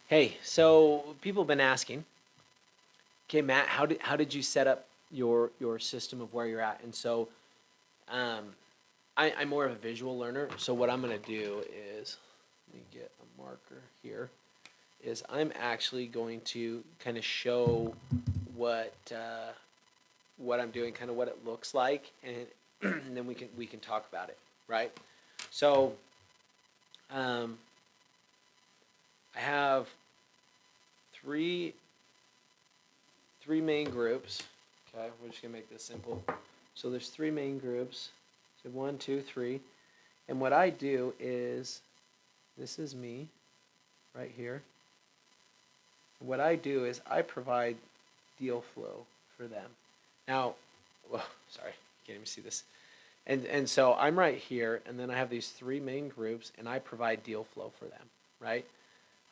Hey, so people have been asking, okay, Matt, how did you set up your system of where you're at? And so um, I'm more of a visual learner. So what I'm gonna do is let me get a marker here. Is I'm actually going to kind of show what what I'm doing, kind of what it looks like, and, and then we can talk about it, right? So um, I have three three main groups. Okay, we're just gonna make this simple. So there's three main groups. So one, two, three. And what I do is, this is me right here. What I do is I provide deal flow for them. Now, well, sorry, you can't even see this. And so I'm right here, and then I have these three main groups, and I provide deal flow for them, right?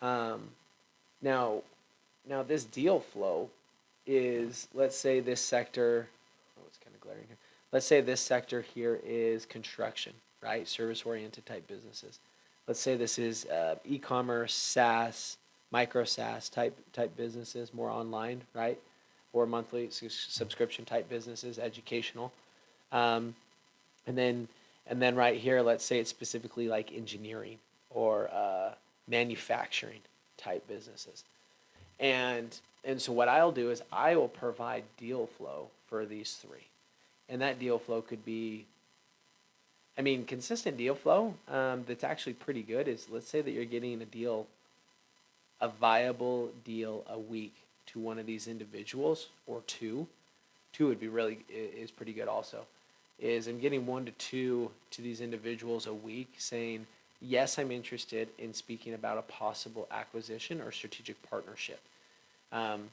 Um, now, now this deal flow is, let's say this sector, oh, it's kind of glaring here. Let's say this sector here is construction, right? Service oriented type businesses. Let's say this is e-commerce, SaaS, micro SaaS type businesses, more online, right? Or monthly subscription type businesses, educational. Um, and then right here, let's say it's specifically like engineering or manufacturing type businesses. And so what I'll do is I will provide deal flow for these three. And that deal flow could be, I mean, consistent deal flow that's actually pretty good is, let's say that you're getting a deal, a viable deal a week to one of these individuals, or two. Two would be really, is pretty good also. Is I'm getting one to two to these individuals a week saying, yes, I'm interested in speaking about a possible acquisition or strategic partnership. Um,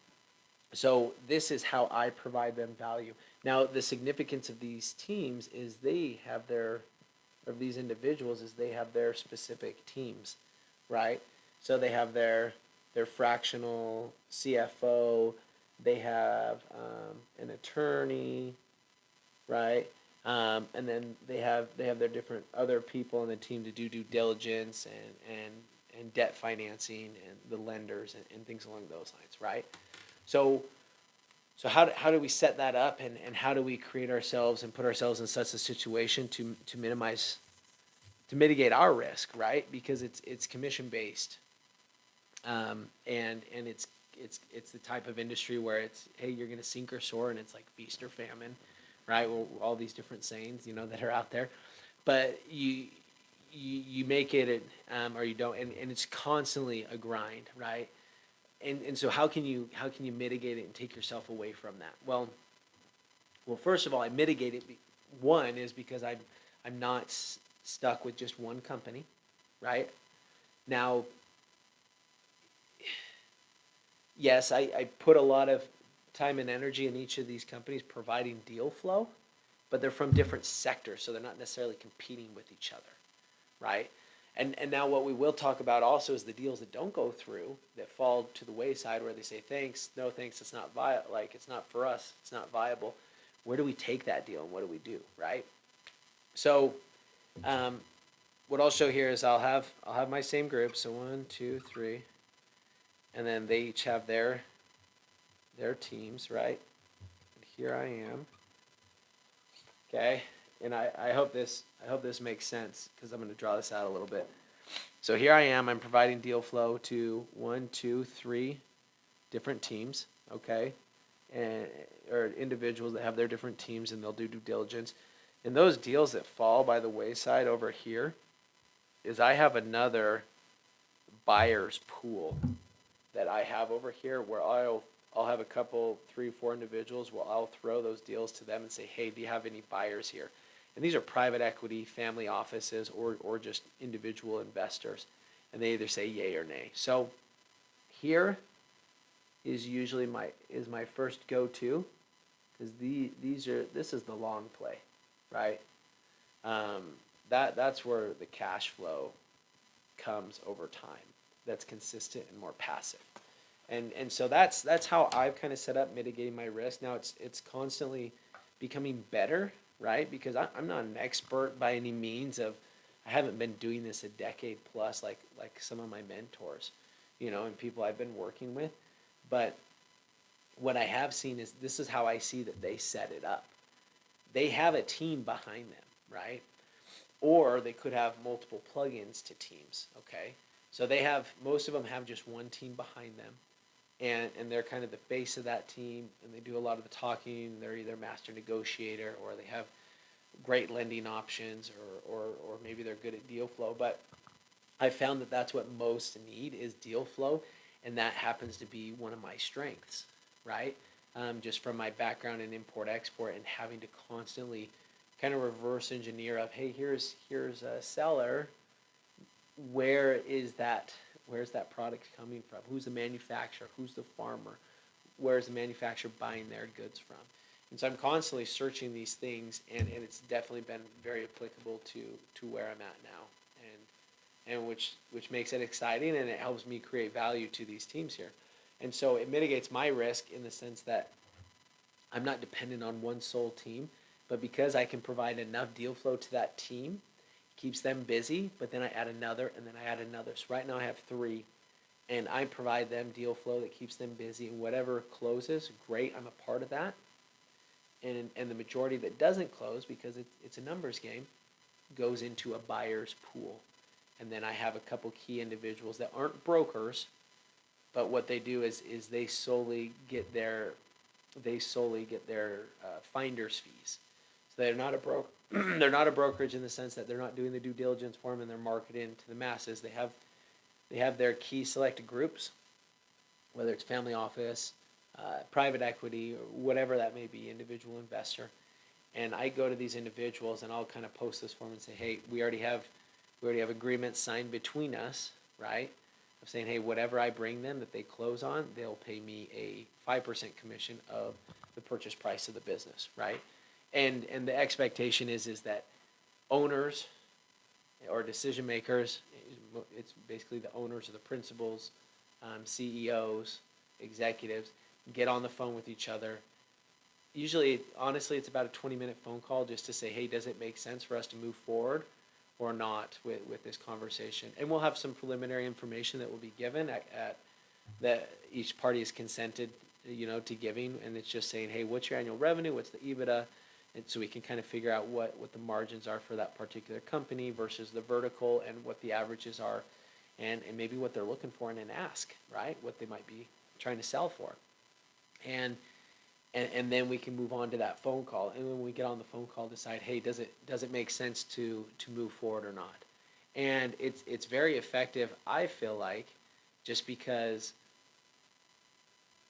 So this is how I provide them value. Now, the significance of these teams is they have their, of these individuals is they have their specific teams, right? So they have their fractional CFO, they have an attorney, right? And then they have their different other people on the team to do due diligence and debt financing and the lenders and things along those lines, right? So how do we set that up, and how do we create ourselves and put ourselves in such a situation to minimize, to mitigate our risk, right? Because it's commission based, and it's the type of industry where it's, hey, you're gonna sink or soar, and it's like feast or famine, right? Well, all these different sayings, that are out there, but you make it, or you don't, and it's constantly a grind, right? And so how can you mitigate it and take yourself away from that? Well, first of all, I mitigate it. One is because I'm not stuck with just one company, right? Now, yes, I put a lot of time and energy in each of these companies providing deal flow, but they're from different sectors, so they're not necessarily competing with each other, right? And now what we will talk about also is the deals that don't go through, that fall to the wayside, where they say, thanks, no thanks, it's not like it's not for us, it's not viable. Where do we take that deal, and what do we do, right? So um, what I'll show here is I'll have my same group, so one, two, three, and then they each have their teams, right? And here I am, okay, and I hope this makes sense, because I'm going to draw this out a little bit. So here I am. I'm providing deal flow to one, two, three different teams, okay, and or individuals that have their different teams, and they'll do due diligence. And those deals that fall by the wayside over here is I have another buyer's pool that I have over here, where I'll have a couple, three, four individuals where I'll throw those deals to them and say, hey, do you have any buyers here? And these are private equity, family offices, or just individual investors. And they either say yay or nay. So here is usually my first go-to, because this is the long play, right? Um, that's where the cash flow comes over time. That's consistent and more passive. And so that's how I've kind of set up mitigating my risk. Now it's constantly becoming better, right? Because I'm not an expert by any means of, I haven't been doing this a decade plus like some of my mentors. and people I've been working with. But what I have seen is this is how I see that they set it up. They have a team behind them, right? Or they could have multiple plugins to teams, okay? So they have, most of them have just one team behind them, and they're kind of the face of that team, and they do a lot of the talking. They're either master negotiator, or they have great lending options, or maybe they're good at deal flow. But I found that that's what most need is deal flow, and that happens to be one of my strengths, right? Just from my background in import export and having to constantly kind of reverse engineer of, hey, here's a seller. Where's that product coming from? Who's the manufacturer? Who's the farmer? Where's the manufacturer buying their goods from? And so I'm constantly searching these things, and it's definitely been very applicable to where I'm at now, and which makes it exciting, and it helps me create value to these teams here. And so it mitigates my risk in the sense that I'm not dependent on one sole team, but because I can provide enough deal flow to that team, keeps them busy, but then I add another, and then I add another. So right now I have 3, and I provide them deal flow that keeps them busy, and whatever closes, great, I'm a part of that. And the majority that doesn't close, because it's a numbers game, goes into a buyer's pool. And then I have a couple key individuals that aren't brokers, but what they do is they solely get their finder's fees. So they're not a broker. They're not a brokerage in the sense that they're not doing the due diligence for them and they're marketing to the masses. They have their key selected groups, whether it's family office, private equity, or whatever that may be, individual investor. And I go to these individuals and I'll kind of post this for them and say, hey, we already have agreements signed between us, right? Of saying, hey, whatever I bring them that they close on, they'll pay me a 5% commission of the purchase price of the business, right? And the expectation is that owners or decision makers, it's basically the owners or the principals, CEOs, executives, get on the phone with each other. Usually, honestly, it's about a 20-minute phone call just to say, hey, does it make sense for us to move forward or not with this conversation? And we'll have some preliminary information that will be given at that each party is consented, to giving, and it's just saying, hey, what's your annual revenue? What's the EBITDA? And so we can kind of figure out what the margins are for that particular company versus the vertical, and what the averages are, and maybe what they're looking for in an ask, right? What they might be trying to sell for. And then we can move on to that phone call. And when we get on the phone call, decide, hey, does it make sense to move forward or not? And it's very effective, I feel like, just because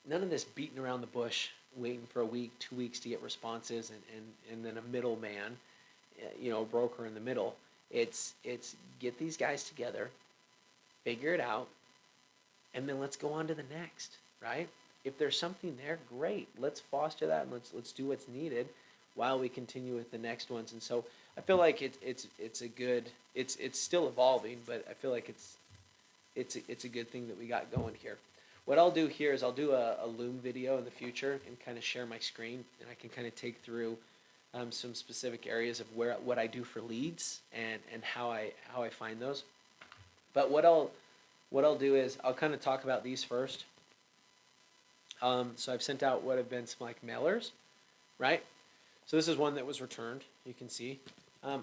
none of this beating around the bush, waiting for a week, 2 weeks to get responses, and then a middleman, a broker in the middle. It's get these guys together, figure it out, and then let's go on to the next, right? If there's something there, great. Let's foster that, and let's do what's needed while we continue with the next ones. And so I feel like it's still evolving, but I feel like it's a good thing that we got going here. What I'll do here is I'll do a Loom video in the future and kind of share my screen, and I can kind of take through some specific areas of what I do for leads and how I find those. But what I'll do is I'll kind of talk about these first. So I've sent out what have been some like mailers, right? So this is one that was returned. You can see. I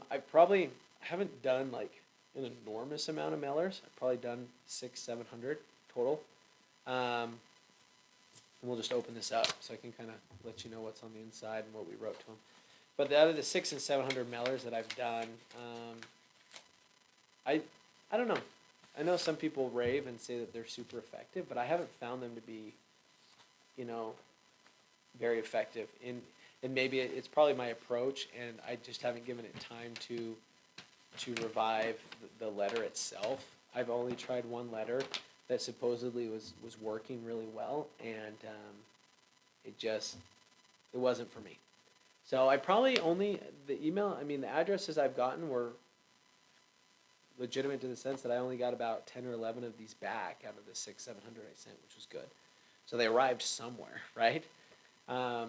haven't done like an enormous amount of mailers. I've probably done 600-700 total. And we'll just open this up so I can kind of let you know what's on the inside and what we wrote to them. But out of the 600 and 700 mailers that I've done, I don't know. I know some people rave and say that they're super effective, but I haven't found them to be, very effective. And maybe it's probably my approach, and I just haven't given it time to revive the letter itself. I've only tried one letter that supposedly was working really well, and it wasn't for me. So I probably only, the addresses I've gotten were legitimate in the sense that I only got about 10 or 11 of these back out of the 600-700 I sent, which was good. So they arrived somewhere, right? That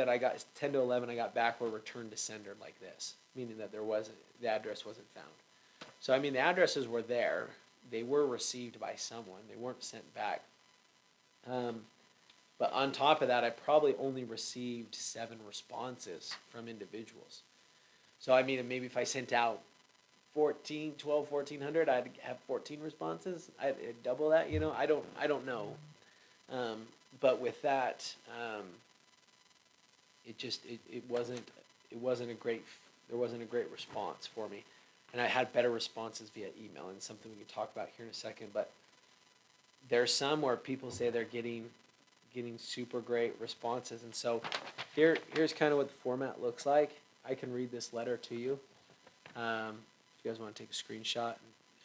I got 10 to 11 I got back were returned to sender like this, meaning that the address wasn't found. So the addresses were there, they were received by someone. They weren't sent back. Um, but on top of that, I probably only received 7 responses from individuals. So I mean, maybe if I sent out 1,400, I'd have 14 responses. I'd double that, you know. I don't know. Um, but with that, it wasn't a great, there wasn't a great response for me. And I had better responses via email, and something we can talk about here in a second. But there's some where people say they're getting super great responses, and so here's kind of what the format looks like. I can read this letter to you. If you guys want to take a screenshot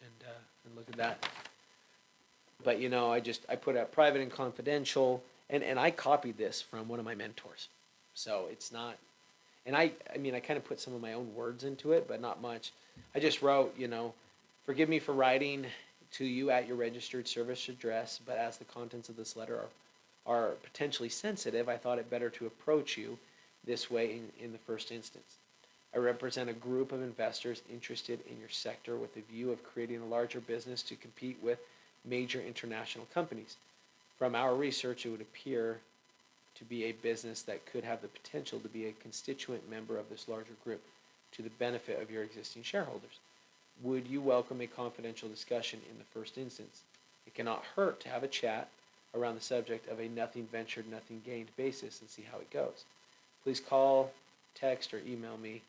and look at that. But you know, I put out private and confidential, and I copied this from one of my mentors. So it's not, and I mean, I kind of put some of my own words into it, but not much. I just wrote, you know, forgive me for writing to you at your registered service address, but as the contents of this letter are potentially sensitive, I thought it better to approach you this way in the first instance. I represent a group of investors interested in your sector with a view of creating a larger business to compete with major international companies. From our research, it would appear to be a business that could have the potential to be a constituent member of this larger group to the benefit of your existing shareholders. Would you welcome a confidential discussion in the first instance? It cannot hurt to have a chat around the subject of a nothing ventured, nothing gained basis and see how it goes. Please call, text, or email me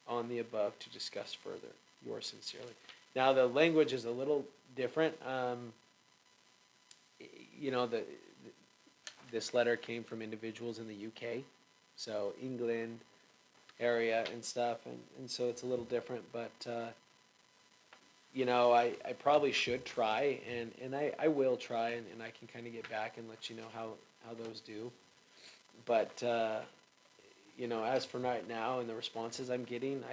on the above to discuss further. Yours sincerely. Now the language is a little different. You know, this letter came from individuals in the UK, so England area and stuff, and so it's a little different. But you know, I probably should try, and I will try, and I can kind of get back and let you know how those do. But you know, as for right now and the responses I'm getting,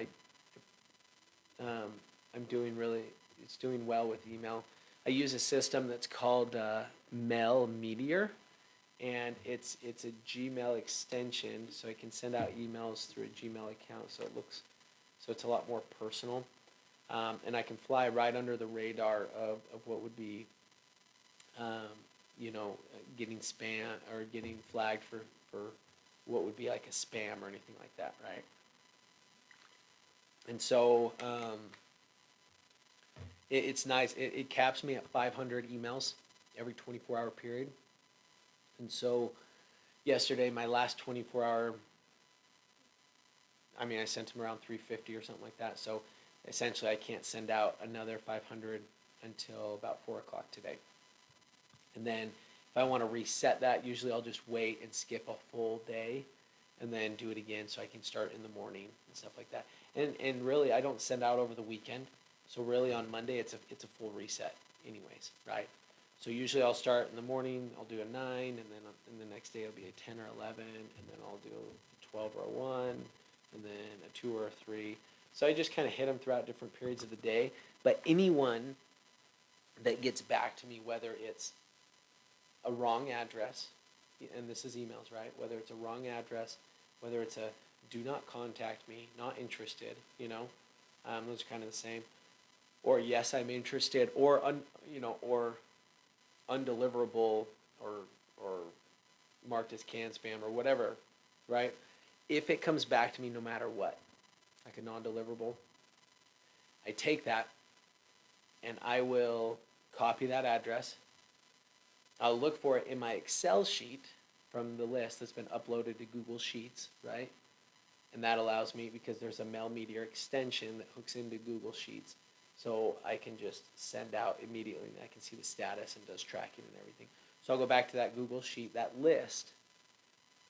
I'm doing really, it's doing well with email. I use a system that's called Mail Meteor, and it's a Gmail extension, so I can send out emails through a Gmail account, so it's a lot more personal, and I can fly right under the radar of what would be, you know, getting spam or getting flagged for what would be like a spam or anything like that, right? And so it's nice. It caps me at 500 emails every 24-hour period. And so yesterday, my last 24-hour, I mean, I sent them around 350 or something like that. So essentially, I can't send out another 500 until about 4 o'clock today. And then if I want to reset that, usually I'll just wait and skip a full day and then do it again so I can start in the morning and stuff like that. And really, I don't send out over the weekend. So really on Monday, it's a full reset anyways, right? So usually I'll start in the morning, I'll do a 9, and then the next day it'll be a 10 or 11, and then I'll do a 12 or a 1, and then a 2 or a 3. So I just kind of hit them throughout different periods of the day. But anyone that gets back to me, whether it's a wrong address, and this is emails, right? Whether it's a wrong address, whether it's a do not contact me, not interested, you know, those are kind of the same. Or yes, I'm interested, or or undeliverable, or marked as canned spam or whatever, right? If it comes back to me, no matter what, like a non-deliverable, I take that and I will copy that address. I'll look for it in my Excel sheet from the list that's been uploaded to Google Sheets, right? And that allows me, because there's a Mail Meteor extension that hooks into Google Sheets, so I can just send out immediately, and I can see the status and does tracking and everything. So I'll go back to that Google Sheet, that list,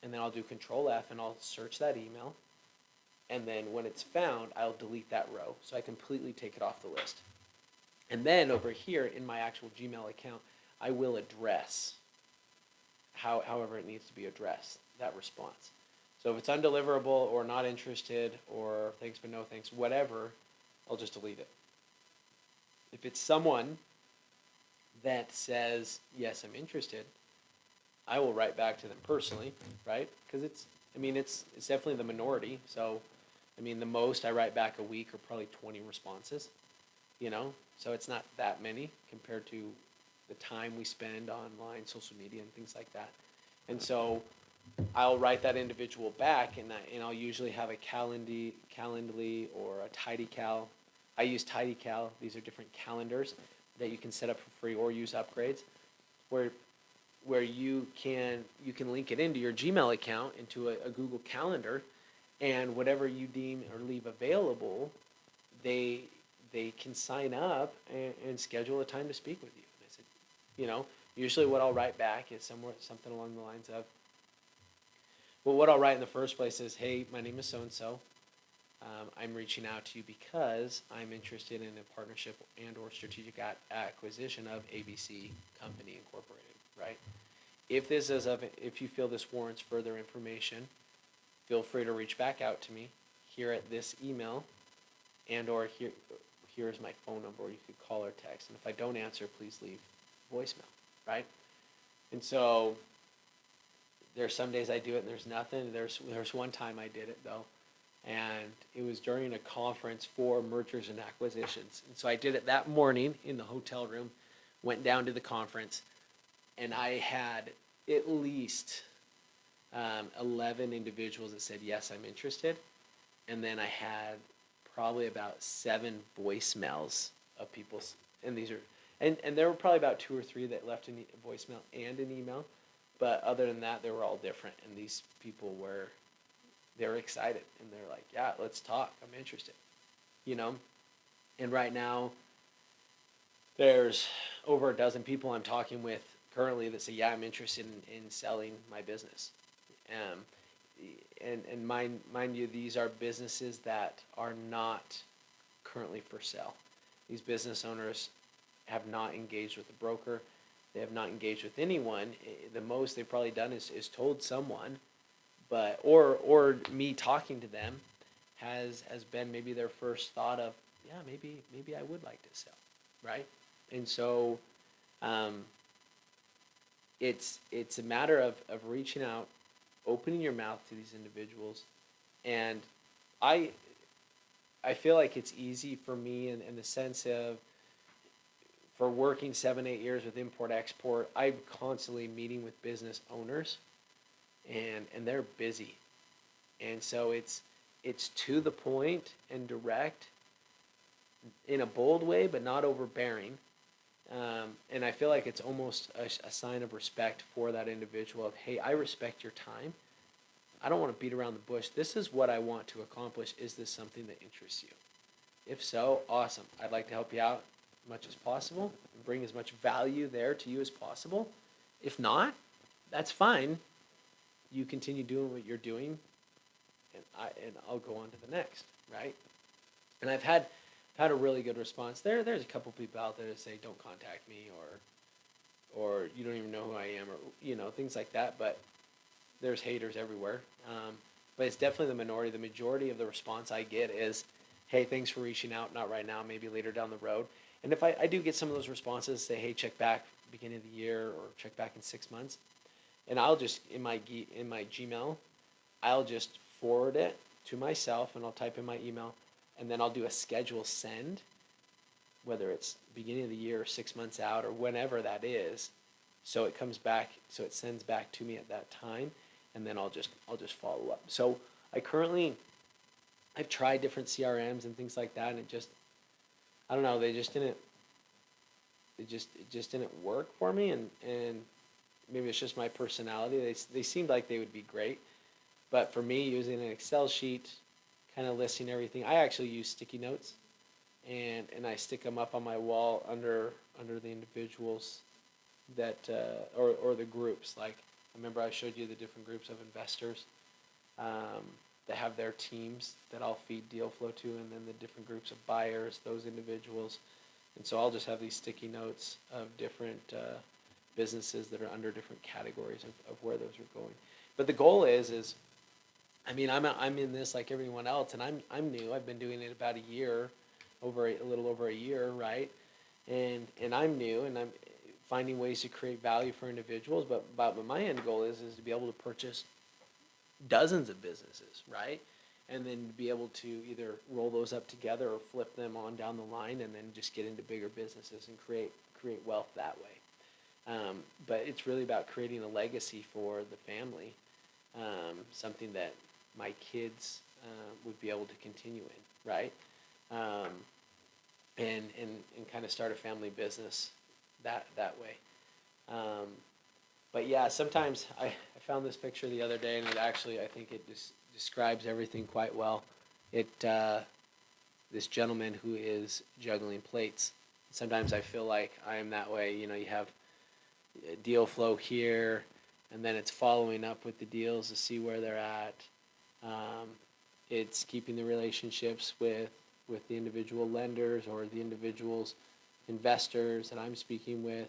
and then I'll do Control F, and I'll search that email. And then when it's found, I'll delete that row, so I completely take it off the list. And then over here in my actual Gmail account, I will address however it needs to be addressed, that response. So if it's undeliverable or not interested or thanks but no thanks, whatever, I'll just delete it. If it's someone that says, yes, I'm interested, I will write back to them personally, right? Because it's definitely the minority. So, I mean, the most I write back a week are probably 20 responses. so it's not that many compared to the time we spend online, social media, and things like that. And so I'll write that individual back, and I'll usually have a Calendly or a TidyCal. I use TidyCal. These are different calendars that you can set up for free or use upgrades, where you can link it into your Gmail account into a Google Calendar, and whatever you deem or leave available, they they can sign up and schedule a time to speak with you. And I said, usually what I'll write back is something along the lines of, well, what I'll write in the first place is, hey, my name is so and so. I'm reaching out to you because I'm interested in a partnership and or strategic acquisition of ABC Company Incorporated, right? If you feel this warrants further information, feel free to reach back out to me here at this email, and or here's my phone number, or you could call or text. And if I don't answer, please leave voicemail, right? And so there's some days I do it and there's nothing. There's one time I did it though, and it was during a conference for mergers and acquisitions. And so I did it that morning in the hotel room, went down to the conference, and I had at least 11 individuals that said, yes, I'm interested. And then I had probably about 7 voicemails of people, and and there were probably about 2 or 3 that left a voicemail and an email. But other than that, they were all different. And these people they're excited, and they're like, yeah, let's talk. I'm interested, you know? And right now, there's over a dozen people I'm talking with currently that say, yeah, I'm interested in selling my business. Um, and mind you, these are businesses that are not currently for sale. These business owners have not engaged with a broker. They have not engaged with anyone. The most they've probably done is told someone, but or me talking to them has been maybe their first thought of, yeah, maybe I would like to sell, right? And so it's a matter of reaching out, opening your mouth to these individuals, and I feel like it's easy for me in the sense of, for working 7-8 years with import export, I'm constantly meeting with business owners, and they're busy, and so it's to the point and direct in a bold way, but not overbearing. And I feel like it's almost a sign of respect for that individual of, hey, I respect your time. I don't want to beat around the bush. This is what I want to accomplish. Is this something that interests you? If so, awesome. I'd like to help you out as much as possible and bring as much value there to you as possible. If not, that's fine. You continue doing what you're doing, and I'll go on to the next, right? And I've had a really good response. There's a couple people out there that say, don't contact me, or you don't even know who I am, or things like that. But there's haters everywhere. But it's definitely the minority. The majority of the response I get is, hey, thanks for reaching out. Not right now, maybe later down the road. And if I do get some of those responses, say, hey, check back beginning of the year, or check back in 6 months, and I'll just in my Gmail, I'll just forward it to myself, and I'll type in my email, and then I'll do a schedule send, whether it's beginning of the year or 6 months out or whenever that is. So it comes back, so it sends back to me at that time, and then I'll just follow up. So I've tried different CRMs and things like that, and I don't know, it just didn't work for me, and maybe it's just my personality. They seemed like they would be great, but for me, using an Excel sheet, kind of listing everything, I actually use sticky notes, and I stick them up on my wall under the individuals that or the groups. Like, I remember I showed you the different groups of investors that have their teams that I'll feed deal flow to, and then the different groups of buyers, those individuals. And so I'll just have these sticky notes of different businesses that are under different categories of where those are going. But the goal is I mean, I'm in this like everyone else, and I'm new. I've been doing it about a little over a year, right? And I'm new, and I'm finding ways to create value for individuals. But my end goal is to be able to purchase dozens of businesses, right? and then be able to either roll those up together or flip them on down the line, and then just get into bigger businesses and create wealth that way. But it's really about creating a legacy for the family, something that my kids would be able to continue in, right? Um, and kind of start a family business that way. Um, but yeah, sometimes I found this picture the other day, and it actually, I think it just describes everything quite well. It This gentleman who is juggling plates. Sometimes I feel like I am that way. You know, you have a deal flow here, and then it's following up with the deals to see where they're at. Um, it's keeping the relationships with the individual lenders or the individuals investors that I'm speaking with.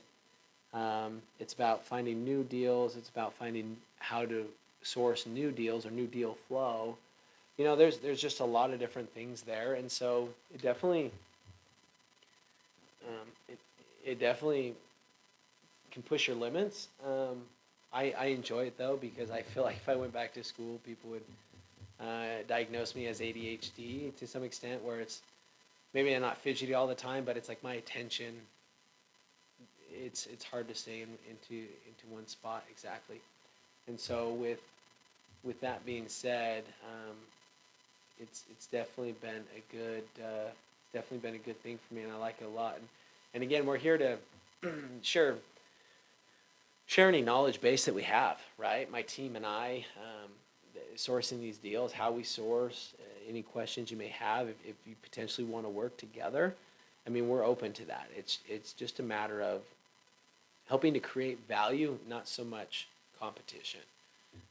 It's about finding new deals. It's about finding how to source new deals or new deal flow. You know, there's just a lot of different things there, and so it definitely can push your limits. I enjoy it though, because I feel like if I went back to school, people would diagnose me as ADHD to some extent, where it's maybe I'm not fidgety all the time, but it's like my attention. It's hard to stay into one spot exactly. And so with that being said, it's definitely been a good thing for me, and I like it a lot. And again, we're here to share any knowledge base that we have, right? My team and I, sourcing these deals, how we source, any questions you may have, if you potentially want to work together. I mean, we're open to that. It's just a matter of helping to create value, not so much competition.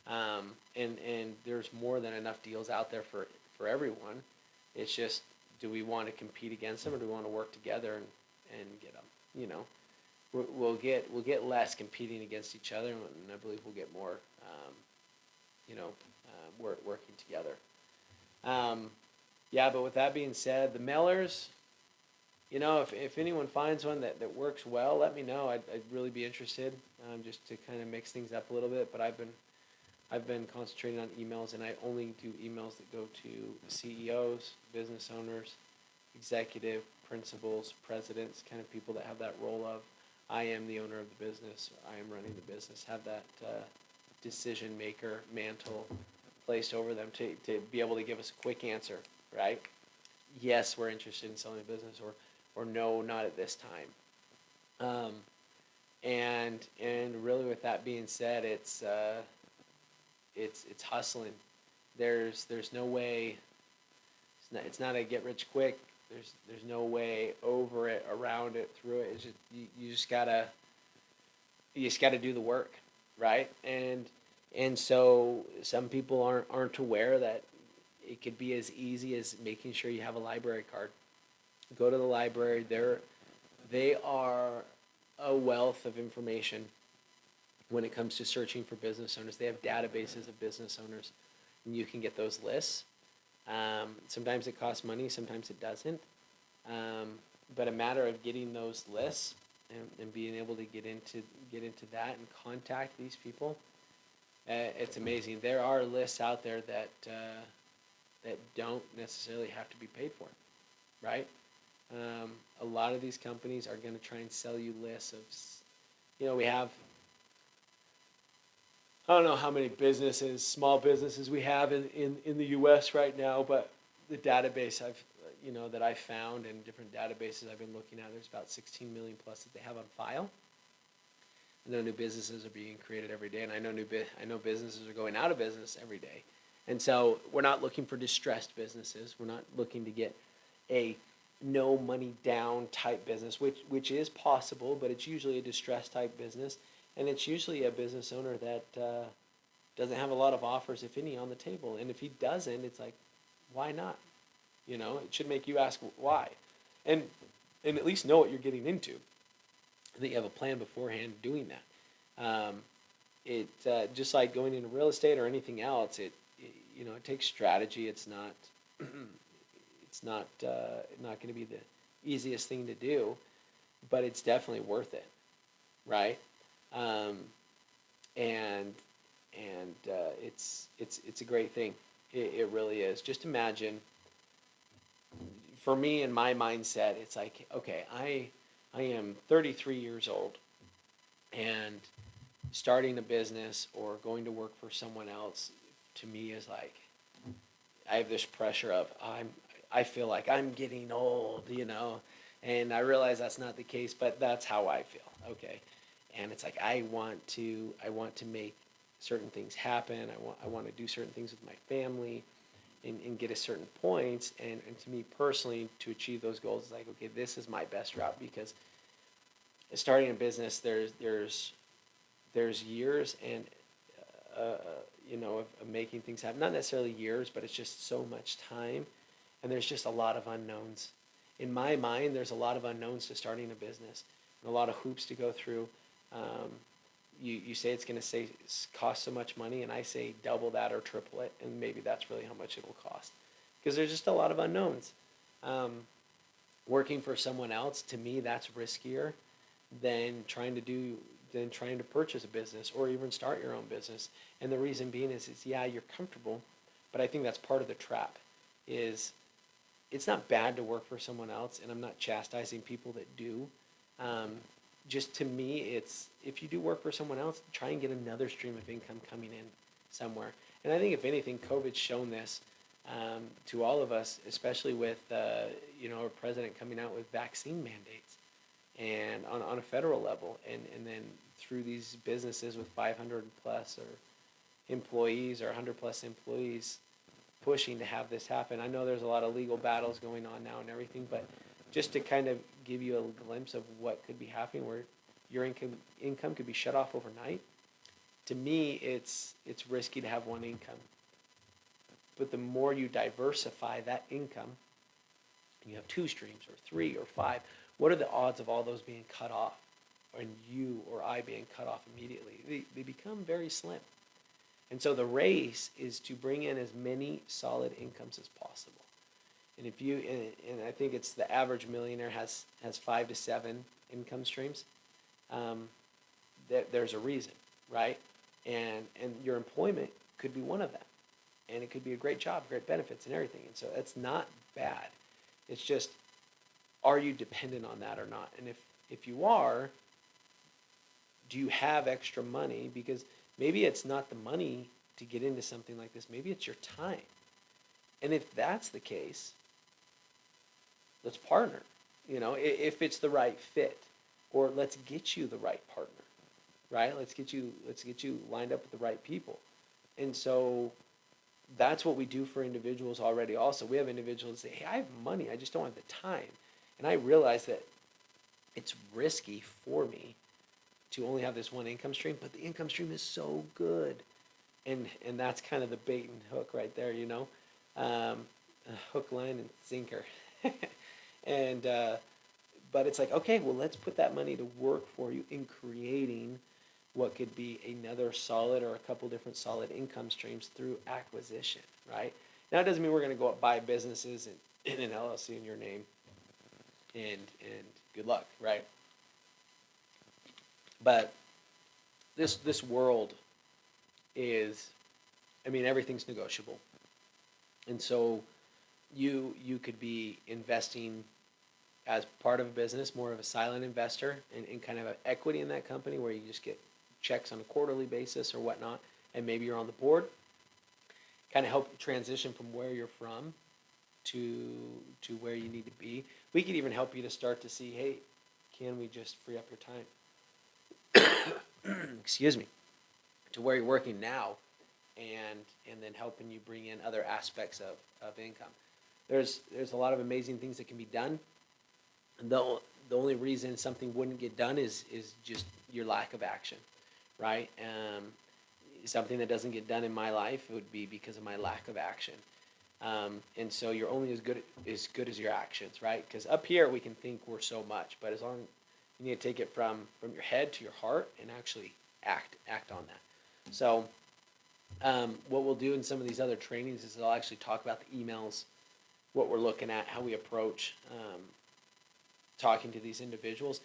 And there's more than enough deals out there for everyone. It's just, do we want to compete against them, or do we want to work together and get them? You know, we'll get less competing against each other, and I believe we'll get more, working together. Yeah, but with that being said, the mailers, you know, if anyone finds one that works well, let me know. I'd really be interested, just to kind of mix things up a little bit. But I've been concentrating on emails, and I only do emails that go to CEOs, business owners, executive, principals, presidents, kind of people that have that role of, I am the owner of the business, I am running the business, have that decision maker mantle placed over them to be able to give us a quick answer, right? Yes, we're interested in selling a business, or no, not at this time. And really, with that being said, it's hustling. There's no way. It's not a get rich quick. There's no way over it, around it, through it. It's just, you just gotta do the work, right? And so some people aren't aware that it could be as easy as making sure you have a library card. Go to the library. They are a wealth of information when it comes to searching for business owners. They have databases of business owners, and you can get those lists. Sometimes it costs money, sometimes it doesn't. But a matter of getting those lists, and being able to get into that and contact these people, it's amazing. There are lists out there that don't necessarily have to be paid for, right? A lot of these companies are going to try and sell you lists of, we have, I don't know how many small businesses we have in the U.S. right now, but the database that I found, and different databases I've been looking at, there's about 16 million plus that they have on file. I know new businesses are being created every day, and I know businesses are going out of business every day. And so we're not looking for distressed businesses. We're not looking to get a no money down type business, which is possible, but it's usually a distressed type business, and it's usually a business owner that doesn't have a lot of offers, if any, on the table. And if he doesn't, it's like, why not? It should make you ask why, and at least know what you're getting into. I think you have a plan beforehand doing that. Just like going into real estate or anything else, it takes strategy. It's not going to be the easiest thing to do, but it's definitely worth it, right? And it's a great thing. It really is. Just imagine, for me in my mindset, it's like, okay, I am 33 years old, and starting a business or going to work for someone else to me is like, I have this pressure of I feel like I'm getting old, and I realize that's not the case, but that's how I feel. Okay, and it's like I want to make certain things happen. I want to do certain things with my family, and get a certain points. And to me personally, to achieve those goals is like, okay, this is my best route, because starting a business, there's years and uh, of making things happen. Not necessarily years, but it's just so much time, and there's just a lot of unknowns. In my mind, there's a lot of unknowns to starting a business, and a lot of hoops to go through. Um, you say it's going to say cost so much money, and I say double that or triple it, and maybe that's really how much it will cost, because there's just a lot of unknowns. Um, Working for someone else, to me, that's riskier than trying to purchase a business or even start your own business. And the reason being is yeah, you're comfortable, but I think that's part of the trap. Is it's not bad to work for someone else, and I'm not chastising people that do. Um, just to me, it's if you do work for someone else, try and get another stream of income coming in somewhere. And I think if anything, COVID's shown this to all of us, especially with our president coming out with vaccine mandates, and on a federal level, and then through these businesses with 500 plus or employees or 100 plus employees pushing to have this happen. I know there's a lot of legal battles going on now and everything, but just to kind of give you a glimpse of what could be happening, where your income could be shut off overnight. To me, it's risky to have one income, but the more you diversify that income, and you have two streams or three or five, what are the odds of all those being cut off, and you or I being cut off immediately? They become very slim. And so the race is to bring in as many solid incomes as possible. And if you and I think it's the average millionaire has 5 to 7 income streams. Um, there's a reason, right? And your employment could be one of them, and it could be a great job, great benefits, and everything. And so that's not bad. It's just, are you dependent on that or not? And if you are, do you have extra money? Because maybe it's not the money to get into something like this. Maybe it's your time. And if that's the case, let's partner. If it's the right fit, or let's get you the right partner, right? Let's get you lined up with the right people. And so that's what we do for individuals already. Also, we have individuals that say, hey, I have money, I just don't have the time. And I realize that it's risky for me to only have this one income stream, but the income stream is so good. And that's kind of the bait and hook right there, hook, line, and sinker. and but it's like, okay, well, let's put that money to work for you in creating what could be another solid or a couple different solid income streams through acquisition, right? Now, it doesn't mean we're going to go out and buy businesses and an LLC in your name, and good luck, right? But this world is, I mean, everything's negotiable. And so you could be investing as part of a business, more of a silent investor, and kind of an equity in that company where you just get checks on a quarterly basis or whatnot, and maybe you're on the board. Kind of help you transition from where you're from to where you need to be. We could even help you to start to see, hey, can we just free up your time? Excuse me, to where you're working now, and then helping you bring in other aspects of income. There's a lot of amazing things that can be done. The only reason something wouldn't get done is just your lack of action, right? Something that doesn't get done in my life, it would be because of my lack of action. And so you're only as good as your actions, right? Because up here we can think we're so much, but as long you need to take it from your head to your heart and actually act on that. So what we'll do in some of these other trainings is I'll actually talk about the emails, what we're looking at, how we approach talking to these individuals,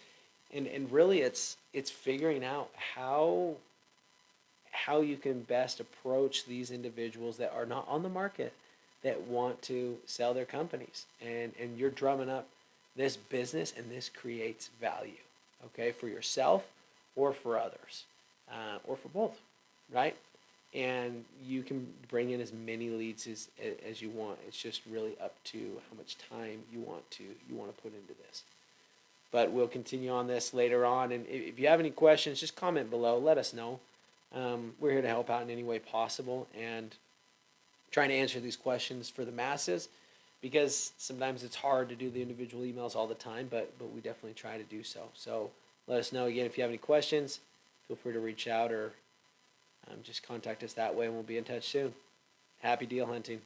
and really it's figuring out how how you can best approach these individuals that are not on the market that want to sell their companies. And you're drumming up this business, and this creates value, okay, for yourself or for others, or for both, right? And you can bring in as many leads as you want. It's just really up to how much time you want to put into this. But we'll continue on this later on. And if you have any questions, just comment below. Let us know. We're here to help out in any way possible, and trying to answer these questions for the masses, because sometimes it's hard to do the individual emails all the time, but we definitely try to do so. So let us know. Again, if you have any questions, feel free to reach out, or just contact us that way, and we'll be in touch soon. Happy deal hunting.